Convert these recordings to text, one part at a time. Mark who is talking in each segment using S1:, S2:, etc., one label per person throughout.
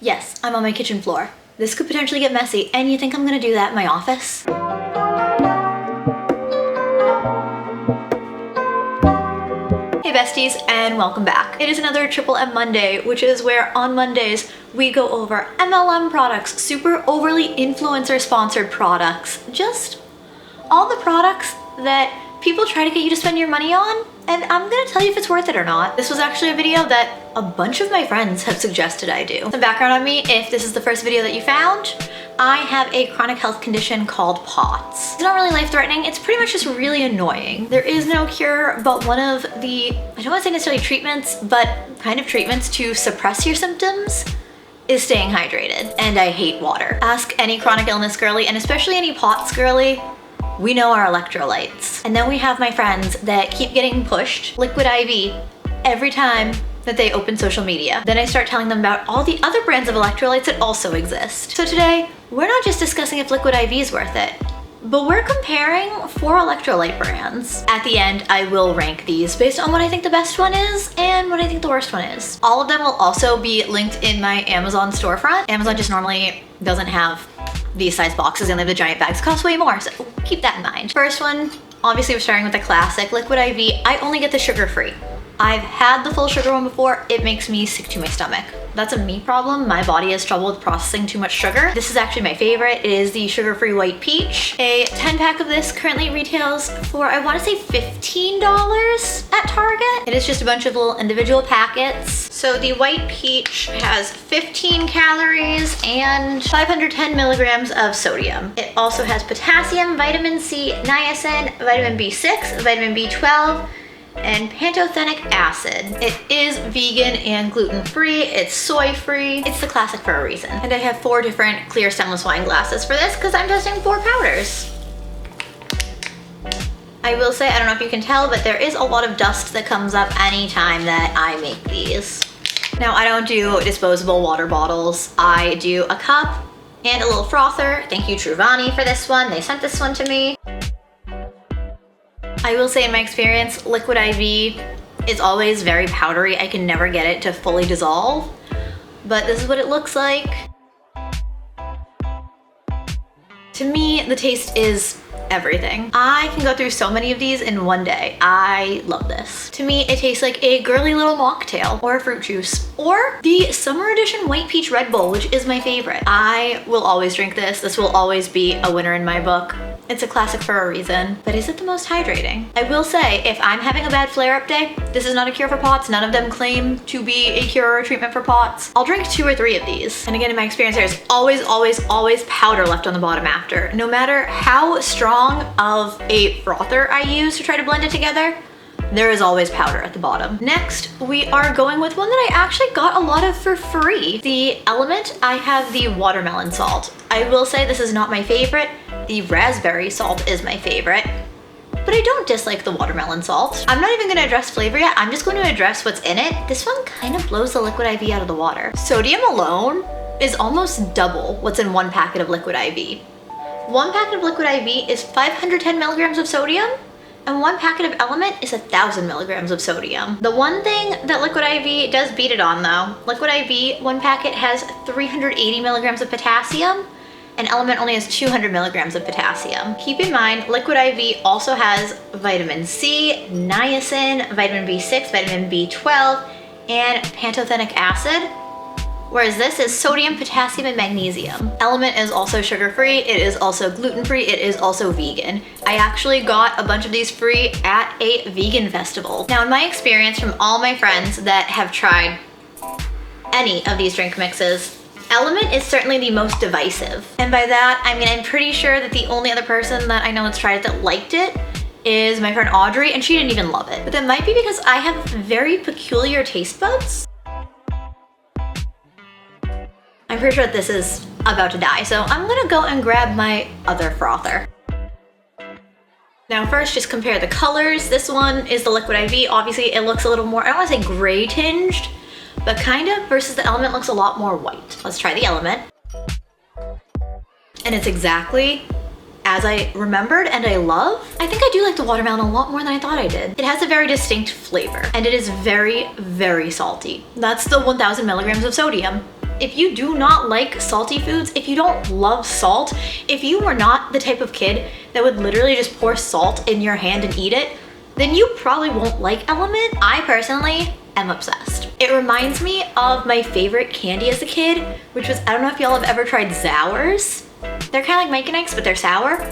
S1: Yes, I'm on my kitchen floor. This could potentially get messy, and you think I'm gonna do that in my office? Hey besties, and welcome back. It is another Triple M Monday, which is where on Mondays we go over MLM products, super overly influencer sponsored products, just all the products that people try to get you to spend your money on, and I'm gonna tell you if it's worth it or not. This was actually a video that a bunch of my friends have suggested I do. Some background on me, if this is the first video that you found, I have a chronic health condition called POTS. It's not really life-threatening, it's pretty much just really annoying. There is no cure, but one of the, I don't wanna say necessarily treatments, but kind of treatments to suppress your symptoms is staying hydrated, and I hate water. Ask any chronic illness girly, and especially any POTS girly, we know our electrolytes. And then we have my friends that keep getting pushed liquid IV every time that they open social media. Then I start telling them about all the other brands of electrolytes that also exist. So today, we're not just discussing if liquid IV is worth it, but we're comparing 4 electrolyte brands. At the end, I will rank these based on what I think the best one is and what I think the worst one is. All of them will also be linked in my Amazon storefront. Amazon just normally doesn't have these size boxes, and they have the giant bags. Cost way more, so keep that in mind. First one, obviously we're starting with the classic liquid IV. I only get the sugar-free. I've had the full sugar one before. It makes me sick to my stomach. That's a me problem. My body has trouble with processing too much sugar. This is actually my favorite. It is the sugar-free white peach. A 10-pack of this currently retails for, I want to say $15 at Target. It is just a bunch of little individual packets. So the white peach has 15 calories and 510 milligrams of sodium. It also has potassium, vitamin C, niacin, vitamin B6, vitamin B12, and pantothenic acid. It is vegan and gluten-free, it's soy-free. It's the classic for a reason. And I have 4 different clear stemless wine glasses for this because I'm testing 4 powders. I will say, I don't know if you can tell, but there is a lot of dust that comes up anytime that I make these. Now, I don't do disposable water bottles. I do a cup and a little frother. Thank you, Truvani, for this one. They sent this one to me. I will say in my experience, liquid IV is always very powdery. I can never get it to fully dissolve, but this is what it looks like. To me, the taste is everything. I can go through so many of these in one day. I love this. To me, it tastes like a girly little mocktail or a fruit juice or the summer edition white peach Red Bull, which is my favorite. I will always drink this. This will always be a winner in my book. It's a classic for a reason, but is it the most hydrating? I will say, if I'm having a bad flare-up day, this is not a cure for POTS. None of them claim to be a cure or a treatment for POTS. I'll drink 2 or 3 of these. And again, in my experience, there's always, always, always powder left on the bottom after. No matter how strong of a frother I use to try to blend it together, there is always powder at the bottom. Next, we are going with one that I actually got a lot of for free. The LMNT, I have the watermelon salt. I will say this is not my favorite. The raspberry salt is my favorite, but I don't dislike the watermelon salt. I'm not even gonna address flavor yet. I'm just going to address what's in it. This one kind of blows the liquid IV out of the water. Sodium alone is almost double what's in 1 packet of liquid IV. 1 packet of liquid IV is 510 milligrams of sodium, and 1 packet of LMNT is 1,000 milligrams of sodium. The one thing that liquid IV does beat it on though, liquid IV, 1 packet has 380 milligrams of potassium, and LMNT only has 200 milligrams of potassium. Keep in mind, liquid IV also has vitamin C, niacin, vitamin B6, vitamin B12, and pantothenic acid, whereas this is sodium, potassium, and magnesium. LMNT is also sugar-free, it is also gluten-free, it is also vegan. I actually got a bunch of these free at a vegan festival. Now, in my experience from all my friends that have tried any of these drink mixes, LMNT is certainly the most divisive. And by that, I mean, I'm pretty sure that the only other person that I know that's tried it that liked it is my friend Audrey, and she didn't even love it. But that might be because I have very peculiar taste buds. I'm pretty sure that this is about to die, so I'm gonna go and grab my other frother. Now first, just compare the colors. This one is the liquid IV. Obviously, it looks a little more, I don't wanna say gray tinged, but kind of, versus the LMNT looks a lot more white. Let's try the LMNT. And it's exactly as I remembered and I love. I think I do like the watermelon a lot more than I thought I did. It has a very distinct flavor and it is very, very salty. That's the 1,000 milligrams of sodium. If you do not like salty foods, if you don't love salt, if you were not the type of kid that would literally just pour salt in your hand and eat it, then you probably won't like LMNT. I personally am obsessed. It reminds me of my favorite candy as a kid, which was, I don't know if y'all have ever tried Zowers. They're kind of like Mike and Ike's, but they're sour.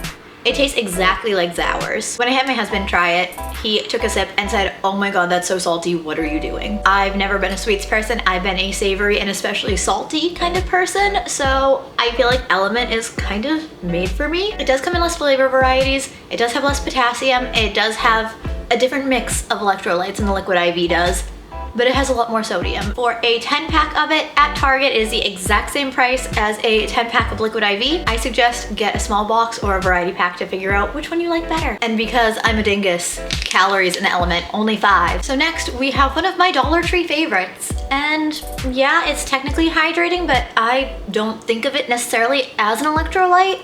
S1: It tastes exactly like Zowers. When I had my husband try it, he took a sip and said, "Oh my God, that's so salty, what are you doing?" I've never been a sweets person. I've been a savory and especially salty kind of person. So I feel like LMNT is kind of made for me. It does come in less flavor varieties. It does have less potassium. It does have a different mix of electrolytes than the liquid IV does, but it has a lot more sodium. For a 10 pack of it at Target, it is the exact same price as a 10 pack of liquid IV. I suggest get a small box or a variety pack to figure out which one you like better. And because I'm a dingus, calories in the LMNT, only 5. So next we have one of my Dollar Tree favorites. And yeah, it's technically hydrating, but I don't think of it necessarily as an electrolyte,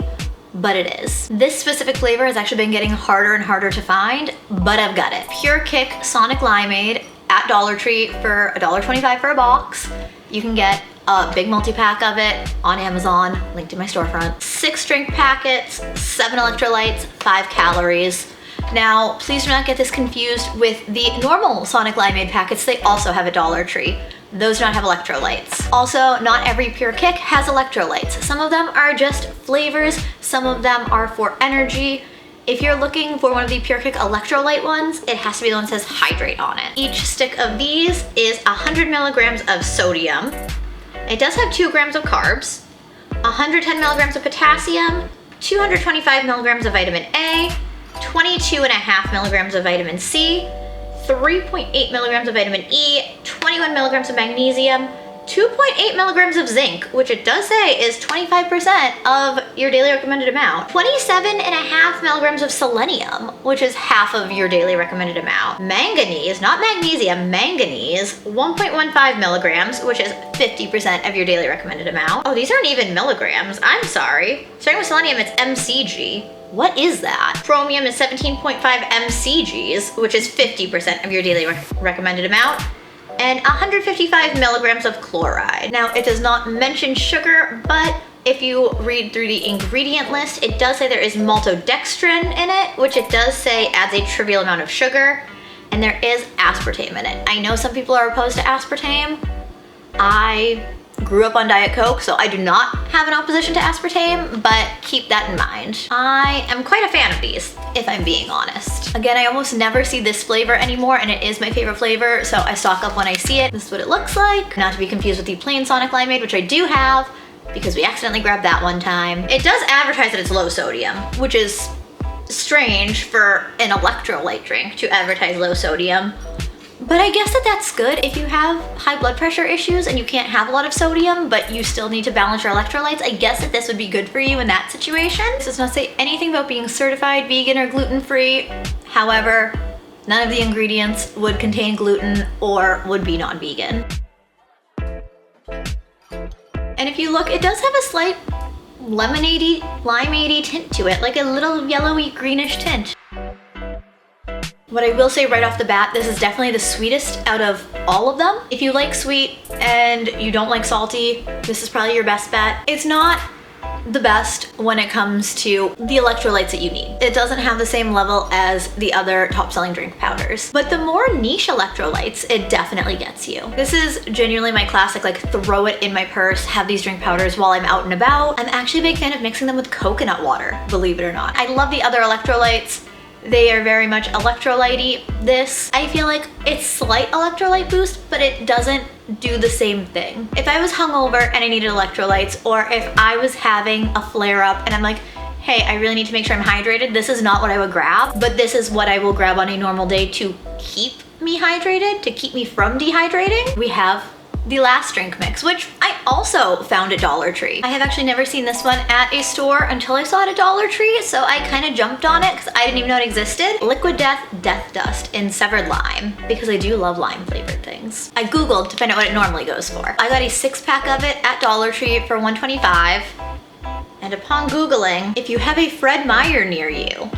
S1: but it is. This specific flavor has actually been getting harder and harder to find, but I've got it. Pure Kick Sonic Limeade at Dollar Tree for $1.25 for a box. You can get a big multi-pack of it on Amazon, linked in my storefront. 6 drink packets, 7 electrolytes, 5 calories. Now, please do not get this confused with the normal Sonic Limeade packets they also have at Dollar Tree. Those do not have electrolytes. Also, not every Pure Kick has electrolytes. Some of them are just flavors, some of them are for energy. If you're looking for one of the Pure Kick electrolyte ones, it has to be the one that says Hydrate on it. Each stick of these is 100 milligrams of sodium. It does have 2 grams of carbs, 110 milligrams of potassium, 225 milligrams of vitamin A, 22.5 milligrams of vitamin C, 3.8 milligrams of vitamin E, 21 milligrams of magnesium, 2.8 milligrams of zinc, which it does say is 25% of your daily recommended amount. 27.5 milligrams of selenium, which is half of your daily recommended amount. Manganese, not magnesium, manganese, 1.15 milligrams, which is 50% of your daily recommended amount. Oh, these aren't even milligrams. I'm sorry. Starting with selenium, it's mcg. What is that? Chromium is 17.5 mcgs, which is 50% of your daily recommended amount. And 155 milligrams of chloride. Now, it does not mention sugar, but if you read through the ingredient list, it does say there is maltodextrin in it, which it does say adds a trivial amount of sugar, and there is aspartame in it. I know some people are opposed to aspartame. I grew up on Diet Coke, so I do not have an opposition to aspartame, but keep that in mind. I am quite a fan of these, if I'm being honest. Again, I almost never see this flavor anymore, and it is my favorite flavor, so I stock up when I see it. This is what it looks like. Not to be confused with the plain Sonic Limeade, which I do have, because we accidentally grabbed that one time. It does advertise that it's low sodium, which is strange for an electrolyte drink to advertise low sodium. But I guess that's good if you have high blood pressure issues and you can't have a lot of sodium, but you still need to balance your electrolytes. I guess that this would be good for you in that situation. This does not say anything about being certified vegan or gluten-free. However, none of the ingredients would contain gluten or would be non-vegan. And if you look, it does have a slight lemonade-y, limeade-y tint to it, like a little yellowy greenish tint. What I will say right off the bat, this is definitely the sweetest out of all of them. If you like sweet and you don't like salty, this is probably your best bet. It's not the best when it comes to the electrolytes that you need. It doesn't have the same level as the other top-selling drink powders, but the more niche electrolytes, it definitely gets you. This is genuinely my classic, like, throw it in my purse, have these drink powders while I'm out and about. I'm actually a big fan of mixing them with coconut water, believe it or not. I love the other electrolytes. They are very much electrolyte-y. This, I feel like it's slight electrolyte boost, but it doesn't do the same thing. If I was hungover and I needed electrolytes, or if I was having a flare-up and I'm like, hey, I really need to make sure I'm hydrated, this is not what I would grab, but this is what I will grab on a normal day to keep me hydrated, to keep me from dehydrating. We have the last drink mix, which I also found at Dollar Tree. I have actually never seen this one at a store until I saw it at Dollar Tree, so I kind of jumped on it because I didn't even know it existed. Liquid Death Death Dust in Severed Lime, because I do love lime flavored things. I Googled to find out what it normally goes for. I got a 6-pack of it at Dollar Tree for $1.25, and upon Googling, if you have a Fred Meyer near you,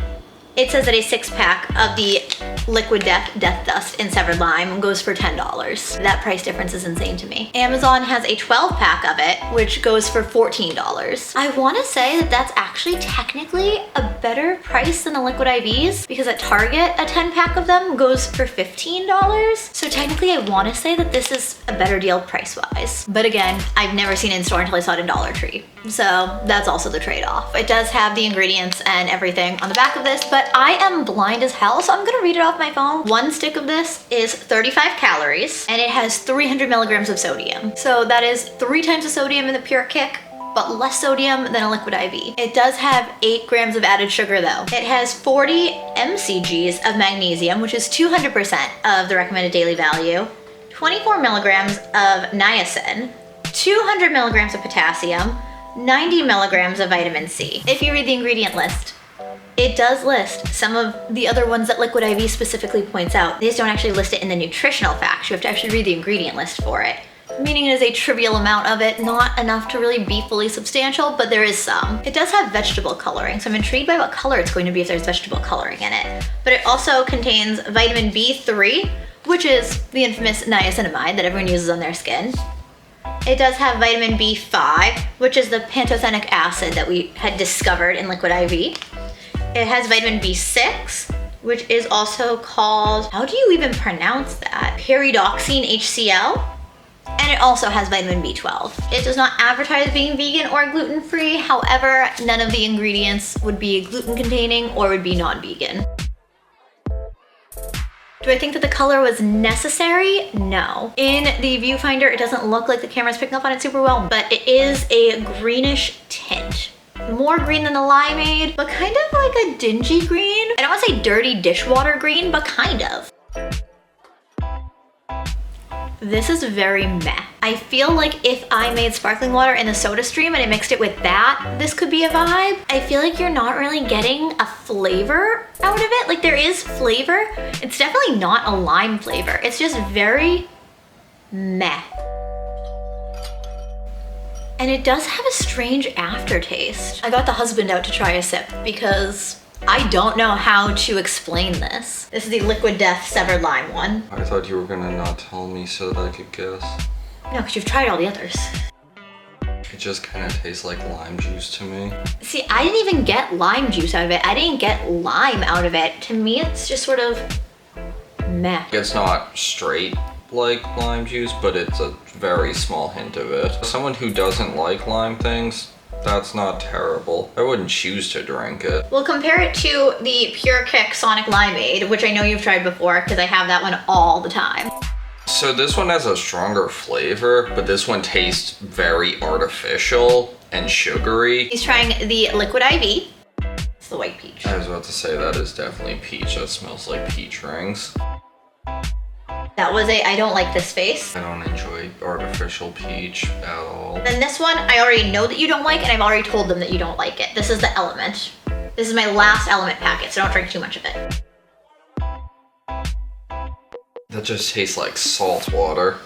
S1: it says that a 6-pack of the Liquid Death Dust in Severed Lime goes for $10. That price difference is insane to me. Amazon has a 12 pack of it, which goes for $14. I wanna say that that's actually technically a better price than the liquid IVs, because at Target, a 10 pack of them goes for $15. So technically I wanna say that this is a better deal price-wise. But again, I've never seen it in store until I saw it in Dollar Tree. So that's also the trade-off. It does have the ingredients and everything on the back of this, but I am blind as hell, so I'm gonna read it off my phone. One stick of this is 35 calories, and it has 300 milligrams of sodium. So that is 3 times the sodium in the Pure Kick, but less sodium than a liquid IV. It does have 8 grams of added sugar though. It has 40 mcgs of magnesium, which is 200% of the recommended daily value, 24 milligrams of niacin, 200 milligrams of potassium, 90 milligrams of vitamin C. If you read the ingredient list, it does list some of the other ones that Liquid IV specifically points out. They just don't actually list it in the nutritional facts. You have to actually read the ingredient list for it. Meaning it is a trivial amount of it, not enough to really be fully substantial, but there is some. It does have vegetable coloring, so I'm intrigued by what color it's going to be if there's vegetable coloring in it. But it also contains vitamin B3, which is the infamous niacinamide that everyone uses on their skin. It does have vitamin B5, which is the pantothenic acid that we had discovered in Liquid IV. It has vitamin B6, which is also called, how do you even pronounce that? Pyridoxine HCl. And it also has vitamin B12. It does not advertise being vegan or gluten-free. However, none of the ingredients would be gluten containing or would be non-vegan. Do I think that the color was necessary? No. In the viewfinder, it doesn't look like the camera's picking up on it super well, but it is a greenish tint. More green than the limeade, but kind of like a dingy green. I don't want to say dirty dishwater green, but kind of. This is very meh. I feel like if I made sparkling water in the soda stream and I mixed it with that, this could be a vibe. I feel like you're not really getting a flavor out of it. Like, there is flavor. It's definitely not a lime flavor. It's just very meh. And it does have a strange aftertaste. I got the husband out to try a sip because I don't know how to explain this. This is the Liquid Death Severed Lime one.
S2: I thought you were gonna not tell me so that I could guess.
S1: No, because you've tried all the others.
S2: It just kind of tastes like lime juice to me.
S1: See, I didn't even get lime juice out of it. I didn't get lime out of it. To me, it's just sort of meh.
S2: It's not straight like lime juice, but it's a very small hint of it. Someone who doesn't like lime things, that's not terrible. I wouldn't choose to drink it.
S1: We'll compare it to the Pure Kick Sonic Limeade, which I know you've tried before because I have that one all the time.
S2: So this one has a stronger flavor, but this one tastes very artificial and sugary.
S1: He's trying the Liquid IV. It's the white peach.
S2: I was about to say that is definitely peach. That smells like peach rings.
S1: That was a I don't like this face.
S2: I don't enjoy artificial peach at all.
S1: Then this one, I already know that you don't like, and I've already told them that you don't like it. This is the LMNT. This is my last LMNT packet, so don't drink too much of it.
S2: That just tastes like salt water.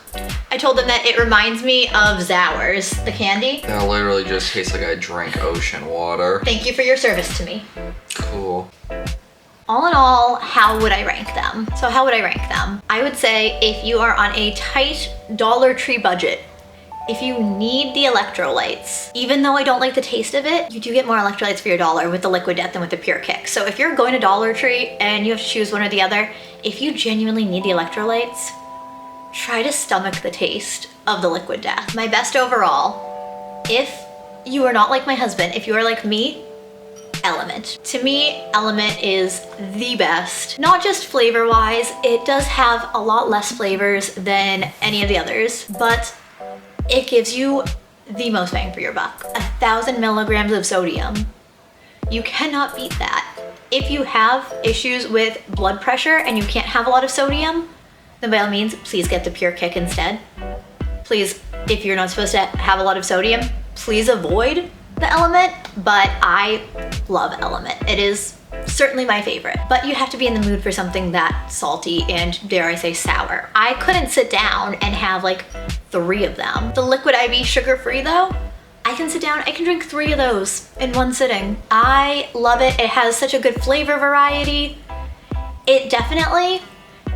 S1: I told them that it reminds me of Zowers, the candy.
S2: That literally just tastes like I drank ocean water.
S1: Thank you for your service to me.
S2: Cool.
S1: All in all, how would I rank them? So how would I rank them? I would say if you are on a tight Dollar Tree budget, if you need the electrolytes, even though I don't like the taste of it, you do get more electrolytes for your dollar with the Liquid Death than with the Pure Kick. So if you're going to Dollar Tree and you have to choose one or the other, if you genuinely need the electrolytes, try to stomach the taste of the Liquid Death. My best overall, if you are not like my husband, if you are like me, LMNT. To me, LMNT is the best. Not just flavor-wise, it does have a lot less flavors than any of the others, but it gives you the most bang for your buck. 1,000 milligrams of sodium. You cannot beat that. If you have issues with blood pressure and you can't have a lot of sodium, then by all means, please get the Pure Kick instead. Please, if you're not supposed to have a lot of sodium, please avoid the LMNT, but I love LMNT. It is certainly my favorite, but you have to be in the mood for something that salty and, dare I say, sour. I couldn't sit down and have like 3 of them. The Liquid IV sugar-free though, I can sit down, I can drink 3 of those in one sitting. I love it. It has such a good flavor variety. It definitely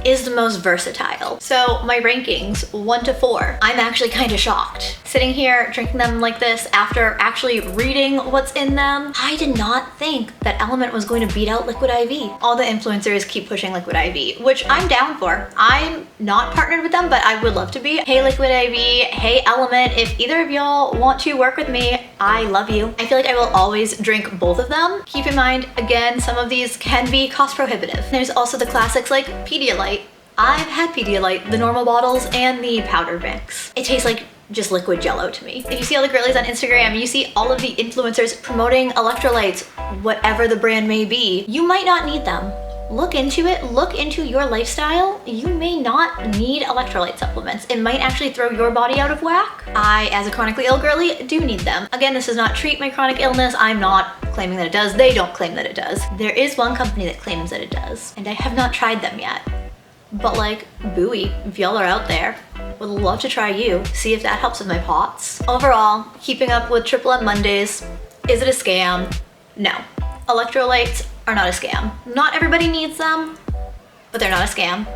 S1: is the most versatile. So my rankings, 1 to 4. I'm actually kind of shocked. Sitting here drinking them like this after actually reading what's in them, I did not think that LMNT was going to beat out Liquid IV. All the influencers keep pushing Liquid IV, which I'm down for. I'm not partnered with them, but I would love to be. Hey Liquid IV, hey LMNT, if either of y'all want to work with me, I love you. I feel like I will always drink both of them. Keep in mind, again, some of these can be cost prohibitive. There's also the classics like Pedialyte. I've had Pedialyte, the normal bottles and the powder mix. It tastes like just liquid jello to me. If you see all the girlies on Instagram, you see all of the influencers promoting electrolytes, whatever the brand may be, you might not need them. Look into it, look into your lifestyle. You may not need electrolyte supplements. It might actually throw your body out of whack. I, as a chronically ill girly, do need them. Again, this does not treat my chronic illness. I'm not claiming that it does. They don't claim that it does. There is one company that claims that it does, and I have not tried them yet. But like, Buoy, if y'all are out there, would love to try you, see if that helps with my POTS. Overall, keeping up with Triple M Mondays, is it a scam? No. Electrolytes are not a scam. Not everybody needs them, but they're not a scam.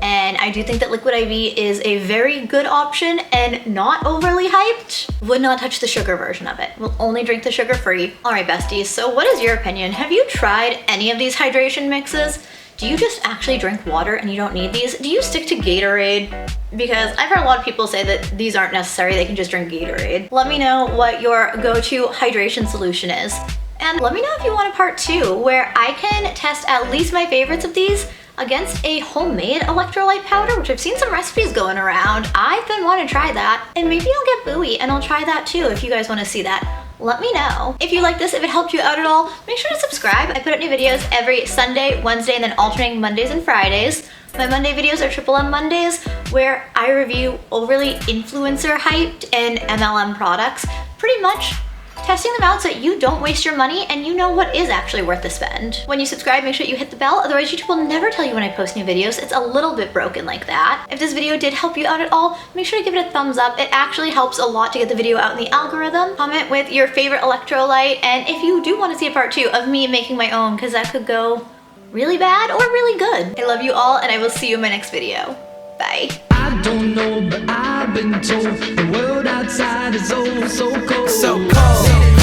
S1: And I do think that Liquid IV is a very good option and not overly hyped. Would not touch the sugar version of it. Will only drink the sugar-free. All right, besties, so what is your opinion? Have you tried any of these hydration mixes? Do you just actually drink water and you don't need these? Do you stick to Gatorade? Because I've heard a lot of people say that these aren't necessary, they can just drink Gatorade. Let me know what your go-to hydration solution is. And let me know if you want a part 2 where I can test at least my favorites of these against a homemade electrolyte powder, which I've seen some recipes going around. I've been wanting to try that. And maybe I'll get Buoy and I'll try that too if you guys want to see that. Let me know. If you like this, if it helped you out at all, make sure to subscribe. I put out new videos every Sunday, Wednesday, and then alternating Mondays and Fridays. My Monday videos are Triple M Mondays, where I review overly influencer hyped and MLM products, pretty much testing them out so that you don't waste your money and you know what is actually worth the spend. When you subscribe, make sure you hit the bell, otherwise YouTube will never tell you when I post new videos. It's a little bit broken like that. If this video did help you out at all, make sure to give it a thumbs up. It actually helps a lot to get the video out in the algorithm. Comment with your favorite electrolyte, and if you do want to see a part 2 of me making my own, because that could go really bad or really good. I love you all, and I will see you in my next video. Bye.
S3: I don't know, but I've been told the world outside is oh so cold. So cold.